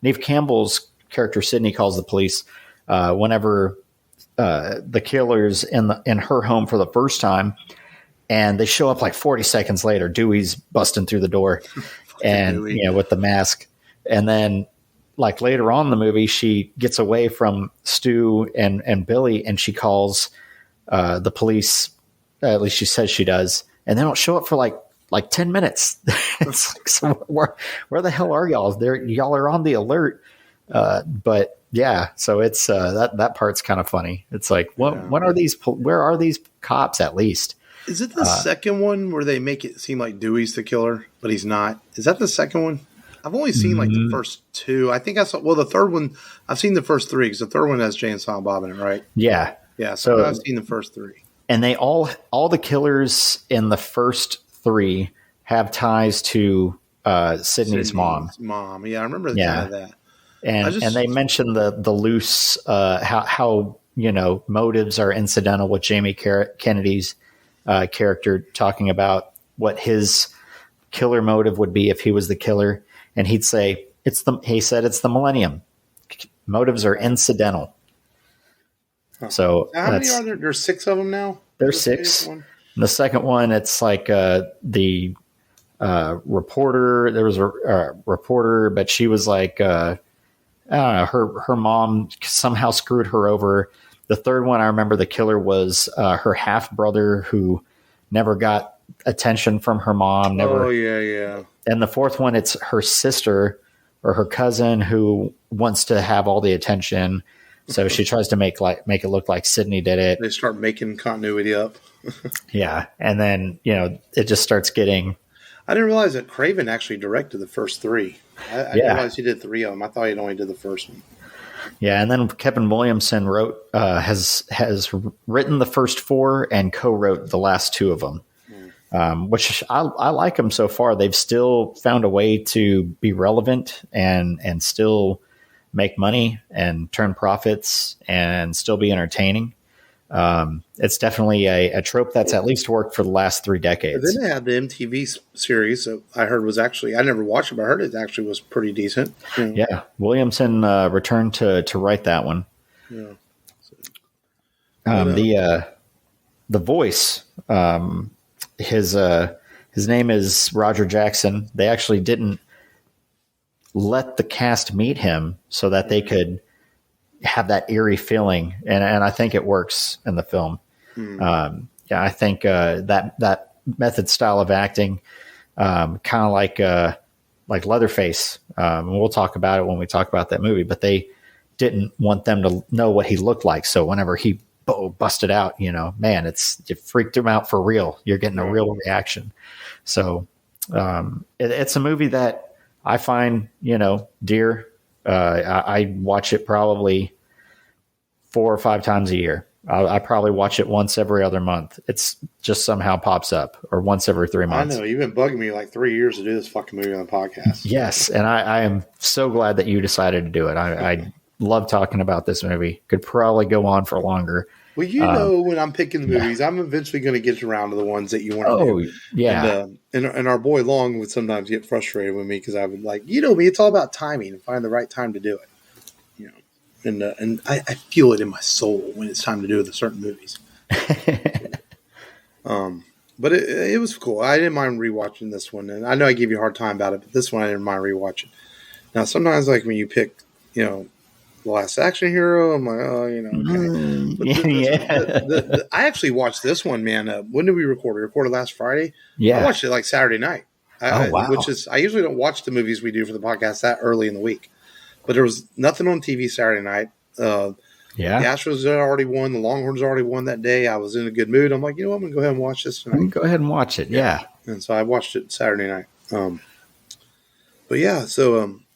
Neve Campbell's character Sidney calls the police whenever the killer's in her home for the first time, and they show up like 40 seconds later. Dewey's busting through the door, and with the mask. And then, like later on in the movie, she gets away from Stu and Billy, and she calls the police. At least she says she does, and they don't show up for like 10 minutes. It's like, so where the hell are y'all? Y'all are on the alert, but yeah. So it's that part's kind of funny. It's like, when are these? Where are these cops? At least. Is it the second one where they make it seem like Dewey's the killer, but he's not? Is that the second one? I've only seen like the first two. I think I saw. Well, the third one. I've seen the first three because the third one has Jay and Silent Bob in it, right? Yeah, yeah. So I've seen the first three. And they all the killers in the first three have ties to Sidney's mom. Mom, yeah, I remember that. And they mentioned the loose how motives are incidental with Jamie Kennedy's character talking about what his killer motive would be if he was the killer. And he'd say, it's the millennium. Motives are incidental. Huh. So how many are there? There's 6 of them now? There's 6. And the second one, it's like the reporter. There was a reporter, but she was like, I don't know, her mom somehow screwed her over. The third one, I remember the killer was her half brother who never got attention from her mom. Never. Oh yeah. And the fourth one, it's her sister or her cousin who wants to have all the attention. So she tries to make it look like Sidney did it. They start making continuity up. Yeah. And then, it just starts getting. I didn't realize that Craven actually directed the first 3. I didn't realize he did 3 of them. I thought he'd only did the first one. Yeah. And then Kevin Williamson has written the first 4 and co-wrote the last 2 of them. Which I like them so far. They've still found a way to be relevant and still make money and turn profits and still be entertaining. It's definitely a trope that's at least worked for the last 3 decades. But then they had the MTV series that I heard was actually, I never watched it, but I heard it actually was pretty decent. Yeah. Williamson returned to write that one. Yeah. The voice, his name is Roger Jackson. They actually didn't let the cast meet him so that they could have that eerie feeling. And I think it works in the film. I think that method style of acting, kind of like Leatherface. We'll talk about it when we talk about that movie, but they didn't want them to know what he looked like. So whenever he busted out, man, it freaked him out for real. You're getting a real reaction. So it's a movie that I find, dear. I watch it probably 4 or 5 times a year. I probably watch it once every other month. It's just somehow pops up, or once every 3 months. I know. You've been bugging me like 3 years to do this fucking movie on the podcast. Yes. And I am so glad that you decided to do it. I love talking about this movie. Could probably go on for longer. Well, when I'm picking the movies, I'm eventually going to get around to the ones that you want to do. Yeah. And our boy Long would sometimes get frustrated with me because I would like, me, it's all about timing and find the right time to do it. And I feel it in my soul when it's time to do the certain movies. But it was cool. I didn't mind rewatching this one. And I know I gave you a hard time about it, but this one I didn't mind rewatching. Now, sometimes like when you pick, The Last Action Hero, I'm like, okay. I actually watched this one, man. When did we record? We recorded last Friday. Yeah. I watched it like Saturday night. Wow. I usually don't watch the movies we do for the podcast that early in the week. But there was nothing on TV Saturday night. The Astros had already won. The Longhorns already won that day. I was in a good mood. I'm like, I'm going to go ahead and watch this tonight. Go ahead and watch it. Yeah. And so I watched it Saturday night.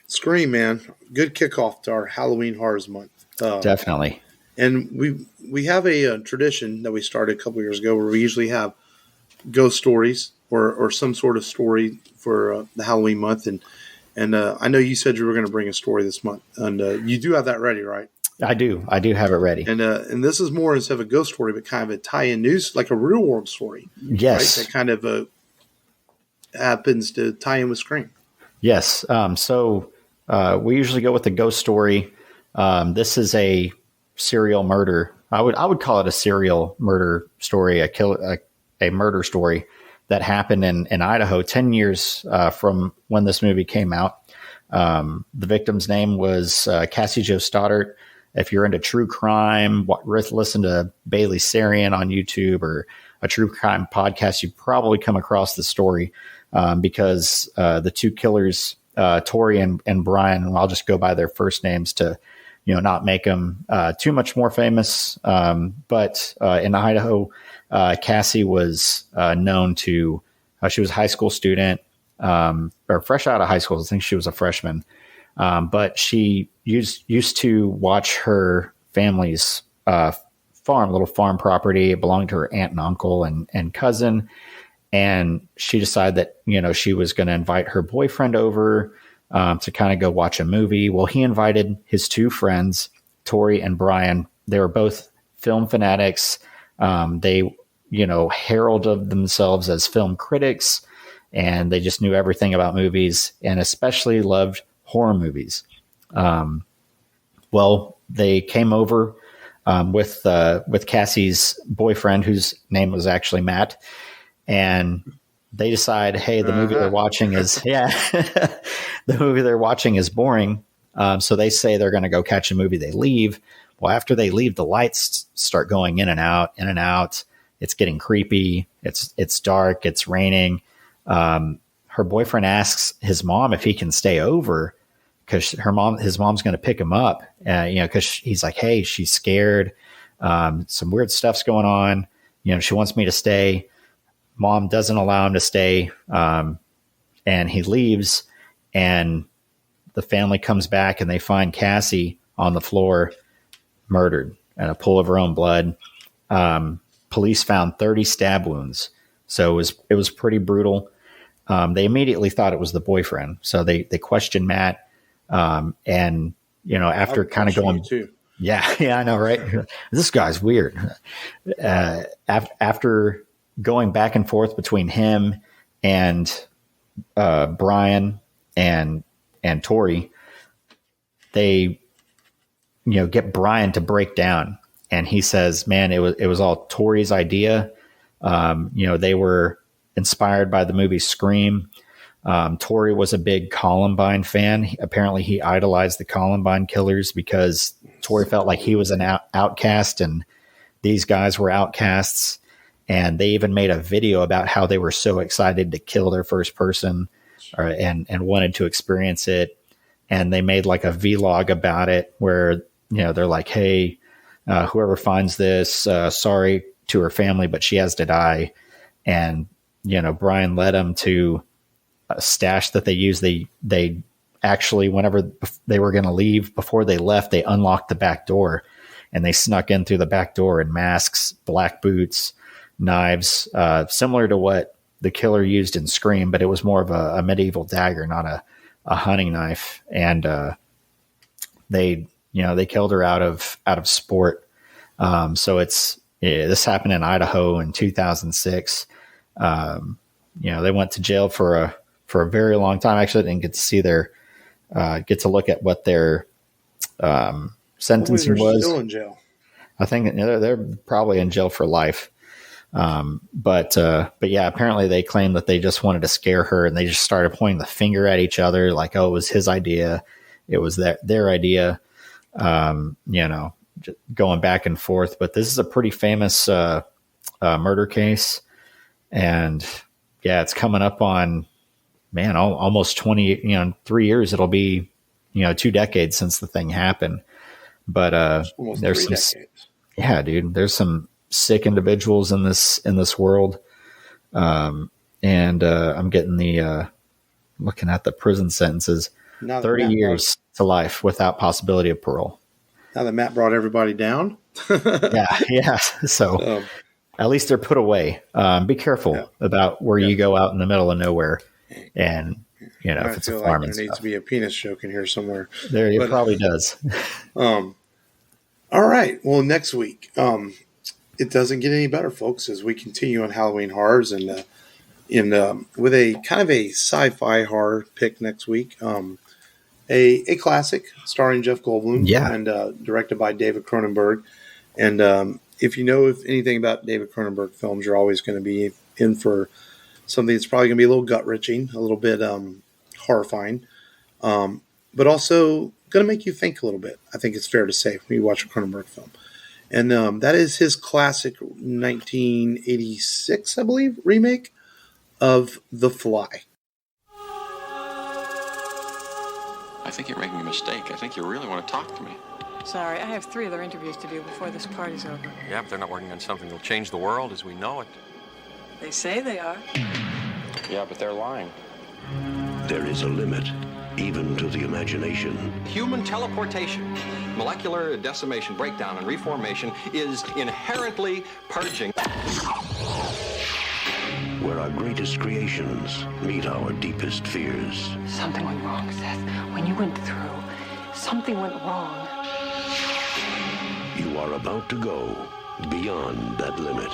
Scream, man. Good kickoff to our Halloween Horrors Month. Definitely. And we have a tradition that we started a couple years ago where we usually have ghost stories or some sort of story for the Halloween month. And I know you said you were going to bring a story this month, and you do have that ready, right? I do have it ready. And this is more instead of a ghost story, but kind of a tie-in news, like a real world story. Yes. Right? That kind of happens to tie in with Scream. Yes. So we usually go with the ghost story. This is a serial murder. I would call it a serial murder story, a murder story that happened in Idaho 10 years from when this movie came out. The victim's name was Cassie Jo Stoddart. If you're into true crime, listen to Bailey Sarian on YouTube or a true crime podcast, you probably come across the story because the two killers, Tori and Brian, and I'll just go by their first names to not make them too much more famous. But in Idaho, Cassie was known to, she was a high school student or fresh out of high school. I think she was a freshman. But she used to watch her family's little farm property. It belonged to her aunt and uncle and cousin. And she decided that, she was going to invite her boyfriend over to kind of go watch a movie. Well, he invited his two friends, Tori and Brian. They were both film fanatics. They, heralded themselves as film critics, and they just knew everything about movies and especially loved horror movies. Well, they came over with Cassie's boyfriend, whose name was actually Matt, and they decide, hey, the movie they're watching is the movie they're watching is boring. So they say they're going to go catch a movie. They leave. Well, after they leave, the lights start going in and out, in and out. It's getting creepy. It's dark. It's raining. Her boyfriend asks his mom if he can stay over because his mom's going to pick him up. Because he's like, hey, she's scared. Some weird stuff's going on. She wants me to stay. Mom doesn't allow him to stay. And he leaves, and the family comes back and they find Cassie on the floor, murdered in a pool of her own blood. Police found 30 stab wounds. So it was pretty brutal. They immediately thought it was the boyfriend. So they questioned Matt. And, after kind of going, too. Yeah, I know, right? This guy's weird. After going back and forth between him and Brian and Tori, they, get Brian to break down. And he says, man, it was all Tori's idea. They were inspired by the movie Scream. Tori was a big Columbine fan. Apparently he idolized the Columbine killers because Tori felt like he was an outcast and these guys were outcasts. And they even made a video about how they were so excited to kill their first person and wanted to experience it. And they made like a vlog about it where, they're like, hey, whoever finds this, sorry to her family, but she has to die. And, Brian led them to a stash that they used. They actually, whenever they were going to leave, before they left, they unlocked the back door and they snuck in through the back door in masks, black boots, knives, similar to what the killer used in Scream, but it was more of a medieval dagger, not a hunting knife. And they killed her out of sport. So this happened in Idaho in 2006. They went to jail for a very long time. Actually, I didn't get to see get to look at what their sentencing was. Still in jail. I think they're probably in jail for life. But yeah, apparently they claimed that they just wanted to scare her and they just started pointing the finger at each other like, oh, it was his idea. It was their idea. Going back and forth, but this is a pretty famous, murder case. And yeah, it's coming up on, almost 20, 3 years. It'll be, 2 decades since the thing happened. But, there's some, decades. Yeah, dude, there's some sick individuals in this world. I'm getting looking at the prison sentences, 30 years to life without possibility of parole. Now that Matt brought everybody down. Yeah. So at least they're put away. Be careful about where you go out in the middle of nowhere, and if it's a farm and stuff. There needs to be a penis joke in here somewhere. It probably does. All right. Well, next week, it doesn't get any better, folks, as we continue on Halloween horrors and with a kind of a sci-fi horror pick next week. A classic starring Jeff Goldblum and directed by David Cronenberg. And if you know anything about David Cronenberg films, you're always going to be in for something that's probably going to be a little gut-wrenching, a little bit horrifying, but also going to make you think a little bit. I think it's fair to say when you watch a Cronenberg film. And that is his classic 1986, I believe, remake of The Fly. I think you're making a mistake. I think you really want to talk to me. Sorry, I have 3 other interviews to do before this party's over. Yeah, but they're not working on something that'll change the world as we know it. They say they are. Yeah, but they're lying. There is a limit, even to the imagination. Human teleportation, molecular decimation, breakdown, and reformation is inherently purging. Where our greatest creations meet our deepest fears. Something went wrong, Seth. When you went through, something went wrong. You are about to go beyond that limit.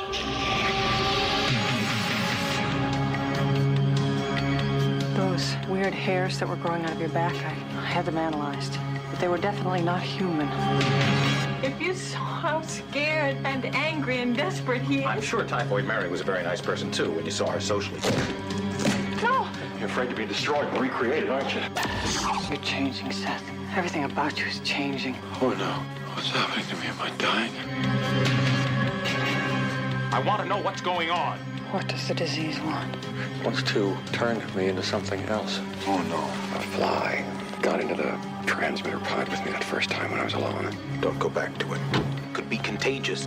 Those weird hairs that were growing out of your back, I had them analyzed. But they were definitely not human. If you saw how scared and angry and desperate he is. I'm sure Typhoid Mary was a very nice person, too, when you saw her socially. No! You're afraid to be destroyed and recreated, aren't you? You're changing, Seth. Everything about you is changing. Oh, no. What's happening to me? Am I dying? I want to know what's going on. What does the disease want? It wants to turn me into something else. Oh, no. A fly got into the transmitter pod with me that first time when I was alone. Don't go back to it. Could be contagious.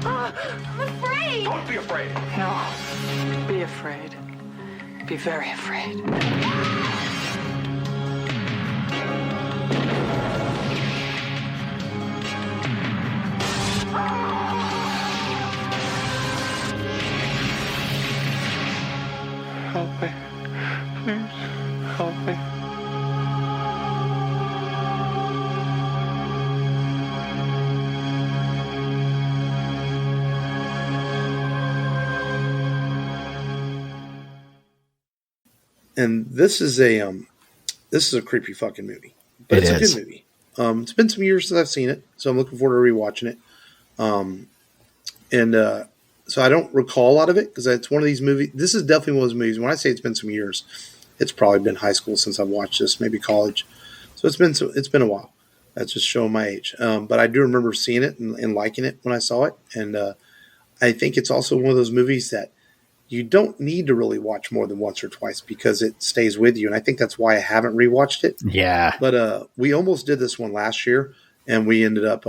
I'm afraid! Don't be afraid! No. Be afraid. Be very afraid. Help me. Please, help me. And this is a creepy fucking movie, but it's a good movie. It's been some years since I've seen it, so I'm looking forward to rewatching it. So I don't recall a lot of it because it's one of these movies. This is definitely one of those movies. When I say it's been some years, it's probably been high school since I've watched this, maybe college. So it's been a while. That's just showing my age. But I do remember seeing it and liking it when I saw it. And I think it's also one of those movies that you don't need to really watch more than once or twice because it stays with you. And I think that's why I haven't rewatched it. Yeah. But we almost did this one last year, and we ended up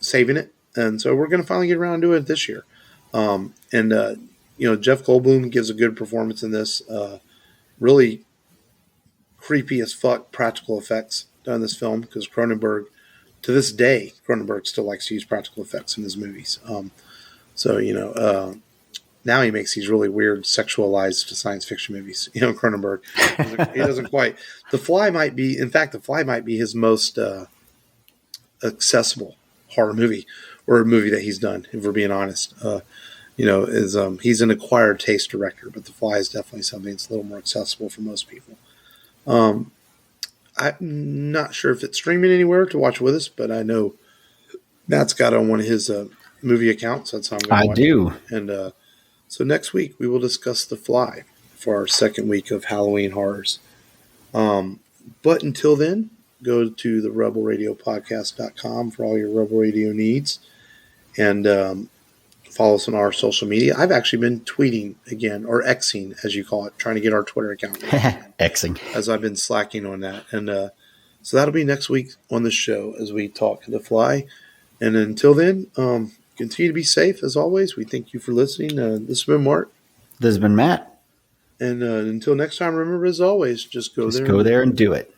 saving it. And so we're going to finally get around to it this year. Jeff Goldblum gives a good performance in this. Really creepy as fuck practical effects done in this film because Cronenberg, to this day, still likes to use practical effects in his movies. Now he makes these really weird sexualized science fiction movies. Cronenberg, he doesn't quite. The Fly might be his most accessible horror movie or a movie that he's done, if we're being honest. He's an acquired taste director, but The Fly is definitely something that's a little more accessible for most people. I'm not sure if it's streaming anywhere to watch with us, but I know Matt's got it on one of his movie accounts. That's how I'm going to watch it. And so next week we will discuss The Fly for our second week of Halloween horrors. But until then, go to the rebelradiopodcast.com for all your Rebel Radio needs. And follow us on our social media. I've actually been tweeting again, or Xing, as you call it, trying to get our Twitter account. Xing. As I've been slacking on that. And so that'll be next week on the show as we talk The Fly. And until then, continue to be safe, as always. We thank you for listening. This has been Mark. This has been Matt. And until next time, remember, as always, just go there and do it.